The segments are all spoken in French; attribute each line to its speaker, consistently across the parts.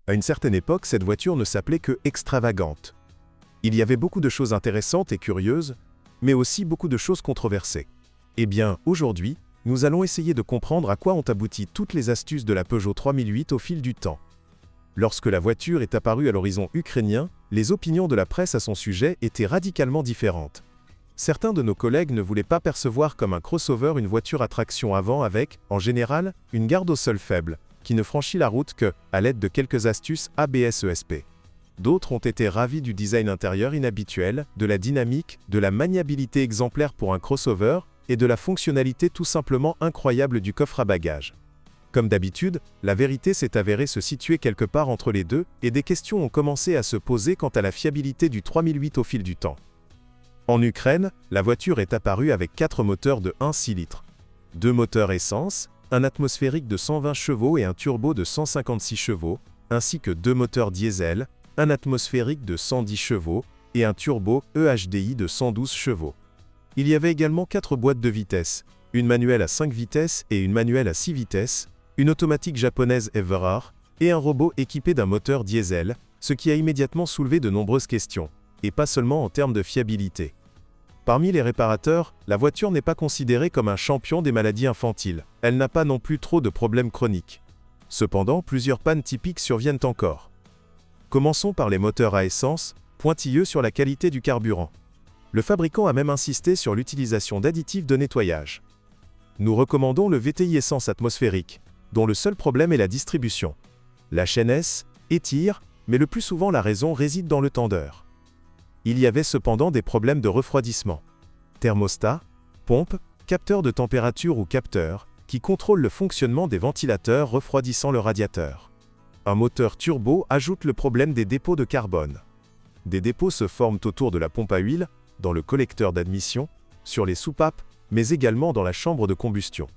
Speaker 1: À une certaine époque, cette voiture ne s'appelait que extravagante. Il y avait beaucoup de choses intéressantes et curieuses, mais aussi beaucoup de choses controversées. Eh bien, aujourd'hui, nous allons essayer de comprendre à quoi ont abouti toutes les astuces de la Peugeot 3008 au fil du temps. Lorsque la voiture est apparue à l'horizon ukrainien, les opinions de la presse à son sujet étaient radicalement différentes. Certains de nos collègues ne voulaient pas percevoir comme un crossover une voiture à traction avant avec, en général, une garde au sol faible, qui ne franchit la route que, à l'aide de quelques astuces ABS-ESP. D'autres ont été ravis du design intérieur inhabituel, de la dynamique, de la maniabilité exemplaire pour un crossover, et de la fonctionnalité tout simplement incroyable du coffre à bagages. Comme d'habitude, la vérité s'est avérée se situer quelque part entre les deux, et des questions ont commencé à se poser quant à la fiabilité du 3008 au fil du temps. En Ukraine, la voiture est apparue avec 4 moteurs de 1,6 litres. 2 moteurs essence, un atmosphérique de 120 chevaux et un turbo de 156 chevaux, ainsi que 2 moteurs diesel, un atmosphérique de 110 chevaux et un turbo EHDI de 112 chevaux. Il y avait également 4 boîtes de vitesses, une manuelle à 5 vitesses et une manuelle à 6 vitesses, une automatique japonaise Everard et un robot équipé d'un moteur diesel, ce qui a immédiatement soulevé de nombreuses questions, et pas seulement en termes de fiabilité. Parmi les réparateurs, la voiture n'est pas considérée comme un champion des maladies infantiles. Elle n'a pas non plus trop de problèmes chroniques. Cependant, plusieurs pannes typiques surviennent encore. Commençons par les moteurs à essence, pointilleux sur la qualité du carburant. Le fabricant a même insisté sur l'utilisation d'additifs de nettoyage. Nous recommandons le VTI essence atmosphérique, dont le seul problème est la distribution. La chaîne S étire, mais le plus souvent la raison réside dans le tendeur. Il y avait cependant des problèmes de refroidissement. Thermostat, pompe, capteur de température ou capteur, qui contrôle le fonctionnement des ventilateurs refroidissant le radiateur. Un moteur turbo ajoute le problème des dépôts de carbone. Des dépôts se forment autour de la pompe à huile, dans le collecteur d'admission, sur les soupapes, mais également dans la chambre de combustion.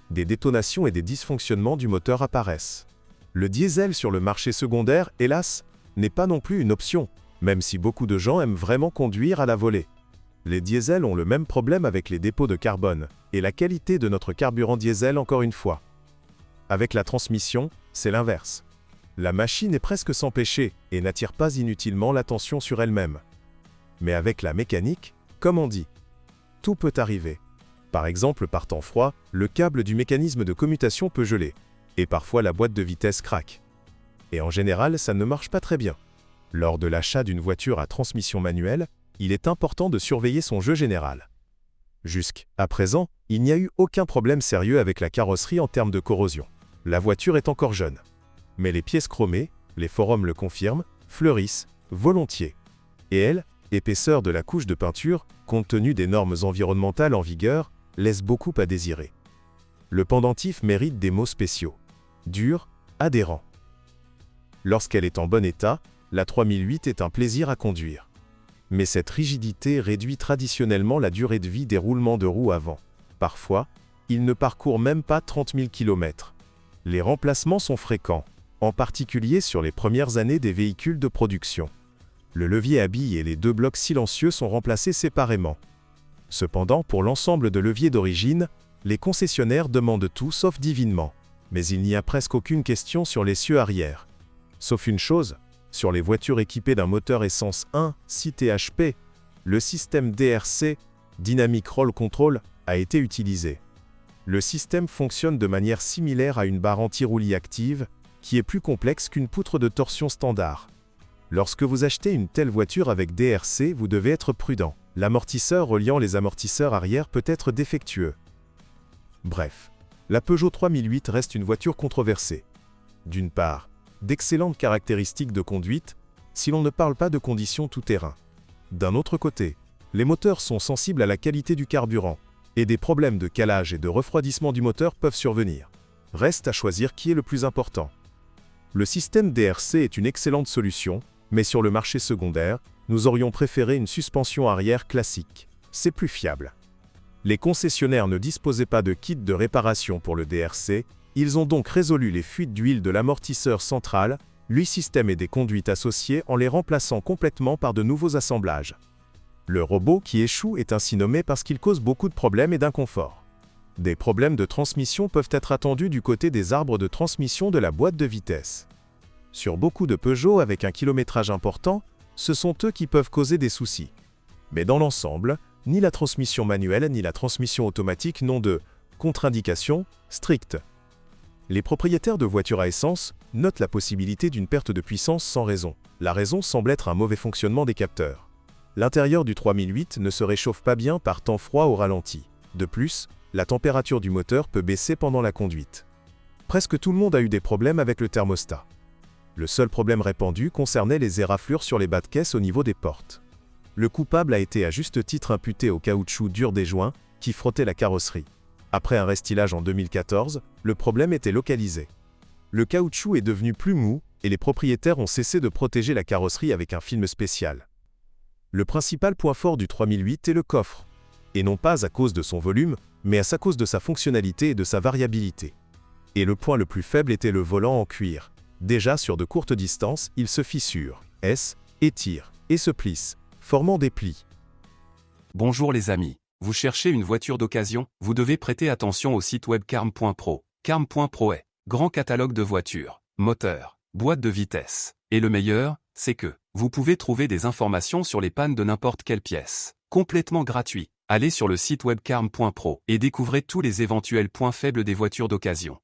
Speaker 1: Des détonations et des dysfonctionnements du moteur apparaissent. Le diesel sur le marché secondaire, hélas, n'est pas non plus une option, même si beaucoup de gens aiment vraiment conduire à la volée. Les diesels ont le même problème avec les dépôts de carbone, et la qualité de notre carburant diesel encore une fois. Avec la transmission, c'est l'inverse. La machine est presque sans péché, et n'attire pas inutilement l'attention sur elle-même. Mais avec la mécanique, comme on dit, tout peut arriver. Par exemple, par temps froid, le câble du mécanisme de commutation peut geler, et parfois la boîte de vitesse craque. Et en général, ça ne marche pas très bien. Lors de l'achat d'une voiture à transmission manuelle, il est important de surveiller son jeu général. Jusqu'à présent, il n'y a eu aucun problème sérieux avec la carrosserie en termes de corrosion. La voiture est encore jeune. Mais les pièces chromées, les forums le confirment, fleurissent volontiers. Et elle, épaisseur de la couche de peinture, compte tenu des normes environnementales en vigueur, laisse beaucoup à désirer. Le pendentif mérite des mots spéciaux. Dur, adhérent. Lorsqu'elle est en bon état, la 3008 est un plaisir à conduire. Mais cette rigidité réduit traditionnellement la durée de vie des roulements de roues avant. Parfois, ils ne parcourent même pas 30 000 km. Les remplacements sont fréquents, en particulier sur les premières années des véhicules de production. Le levier à billes et les 2 blocs silencieux sont remplacés séparément. Cependant, pour l'ensemble de leviers d'origine, les concessionnaires demandent tout sauf divinement. Mais il n'y a presque aucune question sur l'essieu arrière. Sauf une chose, sur les voitures équipées d'un moteur essence 1.6 THP, le système DRC, Dynamic Roll Control, a été utilisé. Le système fonctionne de manière similaire à une barre anti-roulis active, qui est plus complexe qu'une poutre de torsion standard. Lorsque vous achetez une telle voiture avec DRC, vous devez être prudent. L'amortisseur reliant les amortisseurs arrière peut être défectueux. Bref, la Peugeot 3008 reste une voiture controversée. D'une part, d'excellentes caractéristiques de conduite, si l'on ne parle pas de conditions tout-terrain. D'un autre côté, les moteurs sont sensibles à la qualité du carburant, et des problèmes de calage et de refroidissement du moteur peuvent survenir. Reste à choisir qui est le plus important. Le système DRC est une excellente solution, mais sur le marché secondaire, nous aurions préféré une suspension arrière classique. C'est plus fiable. Les concessionnaires ne disposaient pas de kit de réparation pour le DRC, ils ont donc résolu les fuites d'huile de l'amortisseur central, l'huile système et des conduites associées en les remplaçant complètement par de nouveaux assemblages. Le robot qui échoue est ainsi nommé parce qu'il cause beaucoup de problèmes et d'inconfort. Des problèmes de transmission peuvent être attendus du côté des arbres de transmission de la boîte de vitesse. Sur beaucoup de Peugeot avec un kilométrage important, ce sont eux qui peuvent causer des soucis. Mais dans l'ensemble, ni la transmission manuelle ni la transmission automatique n'ont de contre-indication stricte. Les propriétaires de voitures à essence notent la possibilité d'une perte de puissance sans raison. La raison semble être un mauvais fonctionnement des capteurs. L'intérieur du 3008 ne se réchauffe pas bien par temps froid au ralenti. De plus, la température du moteur peut baisser pendant la conduite. Presque tout le monde a eu des problèmes avec le thermostat. Le seul problème répandu concernait les éraflures sur les bas de caisse au niveau des portes. Le coupable a été à juste titre imputé au caoutchouc dur des joints qui frottait la carrosserie. Après un restylage en 2014, le problème était localisé. Le caoutchouc est devenu plus mou et les propriétaires ont cessé de protéger la carrosserie avec un film spécial. Le principal point fort du 3008 est le coffre. Et non pas à cause de son volume, mais à cause de sa fonctionnalité et de sa variabilité. Et le point le plus faible était le volant en cuir. Déjà sur de courtes distances, il se fissure, étire et se plisse, formant des plis.
Speaker 2: Bonjour les amis. Vous cherchez une voiture d'occasion? Vous devez prêter attention au site web carm.pro. Carm.pro est grand catalogue de voitures, moteurs, boîtes de vitesse. Et le meilleur, c'est que vous pouvez trouver des informations sur les pannes de n'importe quelle pièce. Complètement gratuit. Allez sur le site web carm.pro et découvrez tous les éventuels points faibles des voitures d'occasion.